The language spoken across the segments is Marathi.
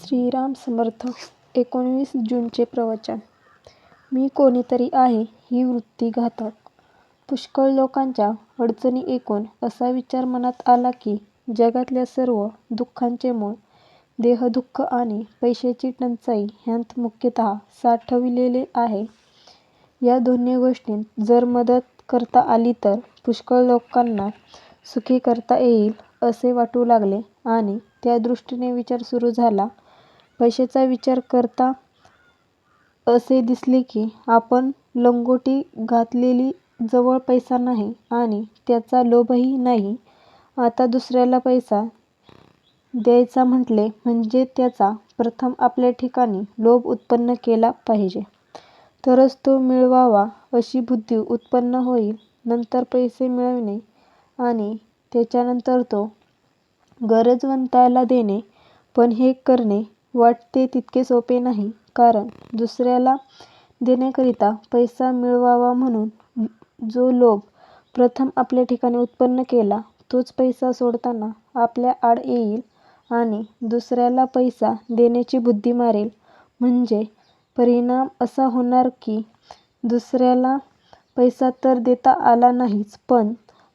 श्रीराम समर्थ 19 जूनचे प्रवचन. मी कोणीतरी आहे ही वृत्ती घातक. पुष्कळ लोकांच्या अडचणी ऐकून असा विचार मनात आला की जगातल्या सर्व दुःखांचे मूळ देहदुःख आणि पैशाची टंचाई ह्यांत मुख्यतः साठविलेले आहे. या दोन्ही गोष्टींत जर मदत करता आली तर पुष्कळ लोकांना सुखी करता येईल असे वाटू लागले आणि त्या दृष्टीने विचार सुरू झाला. पैशाचा विचार करता असे दिसले की आपण लंगोटी घातलेली, जवळ पैसा नाही आणि त्याचा लोभही नाही. आता दुसऱ्याला पैसा द्यायचा म्हटले म्हणजे त्याचा प्रथम आपल्या ठिकाणी लोभ उत्पन्न केला पाहिजे, तरच तो मिळवावा अशी बुद्धी उत्पन्न होईल. नंतर पैसे मिळविणे आणि त्याच्यानंतर तो गरजवंताला देणे. पण हे करणे वाटते तितके सोपे नाही, कारण दुसऱ्याला देण्याकरिता पैसा मिळवावा म्हणून जो लोभ प्रथम आपल्या ठिकाणी उत्पन्न केला तोच पैसा सोडताना आपल्या आड येईल आणि दुसऱ्याला पैसा देण्याची बुद्धी मारेल. म्हणजे परिणाम असा होणार की दुसऱ्याला पैसा तर देता आला नाहीच, पण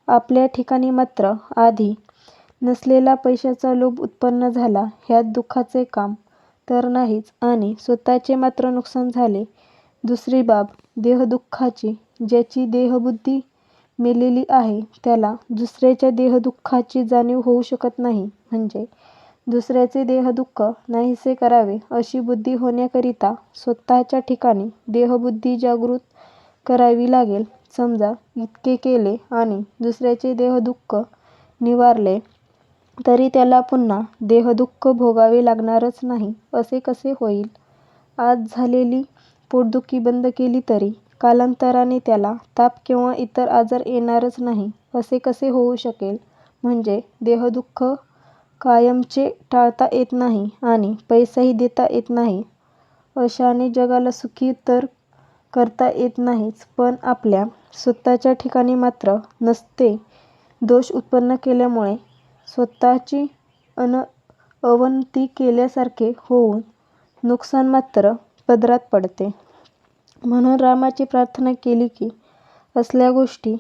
आपल्या ठिकाणी मात्र आधी नसलेला पैशाचा लोभ उत्पन्न झाला. ह्यात दुःखाचे काम तर नाहीच आणि स्वतःचे मात्र नुकसान झाले. दुसरी बाब देहदुःखाची. ज्याची देहबुद्धी मेलेली आहे त्याला दुसऱ्याच्या देहदुःखाची जाणीव होऊ शकत नाही. म्हणजे दुसऱ्याचे देहदुःख नाहीसे करावे अशी बुद्धी होण्याकरिता स्वतःच्या ठिकाणी देहबुद्धी जागृत करावी लागेल. समजा इतके केले आणि दुसऱ्याचे देहदुःख निवारले तरी त्याला पुन्हा देहदुःख भोगावे लागणारच नाही असे कसे होईल? आज झालेली पोटदुखी बंद केली तरी कालांतराने त्याला ताप किंवा इतर आजार येणारच नाही असे कसे होऊ शकेल? म्हणजे देहदुःख कायमचे टाळता येत नाही आणि पैसाही देता येत नाही. अशाने जगाला सुखी तर करता येत नाहीच, पण आपल्या स्वतःच्या ठिकाणी मात्र नसते. दोष उत्पन्न केल्यामुळे स्वतःची अवनती केल्यासारखे होऊन नुकसान मात्र पदरात पडते. म्हणून रामाची प्रार्थना केली की असल्या गोष्टी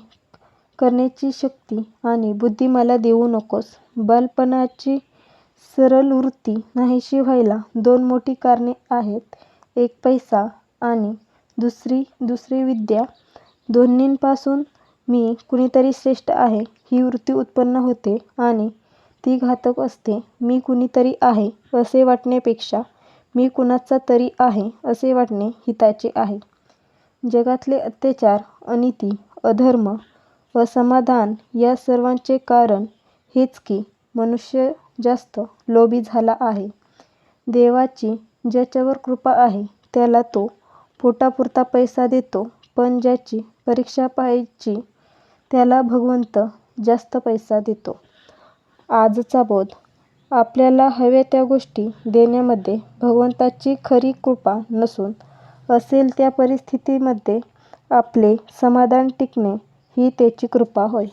करण्याची शक्ती आणि बुद्धी मला देऊ नकोस. बालपणाची सरल वृत्ती नाहीशी व्हायला दोन मोठी कारणे आहेत. एक पैसा आणि दुसरी विद्या. दोन्हींपासून मी कुणीतरी श्रेष्ठ आहे ही वृत्ती उत्पन्न होते आणि ती घातक असते. मी कुणीतरी आहे असे वाटण्यापेक्षा मी कुणाचा तरी आहे असे वाटणे हिताचे आहे. जगातले अत्याचार, अनिती, अधर्म, असमाधान या सर्वांचे कारण हेच की मनुष्य जास्त लोभी झाला आहे. देवाची ज्याच्यावर कृपा आहे त्याला तो पोटापुरता पैसा देतो, पण ज्याची परीक्षा पाहायची त्याला भगवंत जास्त पैसा देतो. आजचा बोध. आपल्याला हव्या त्या गोष्टी देण्यामध्ये भगवंताची खरी कृपा नसून असेल त्या परिस्थितीमध्ये आपले समाधान टिकणे ही त्याची कृपा होय.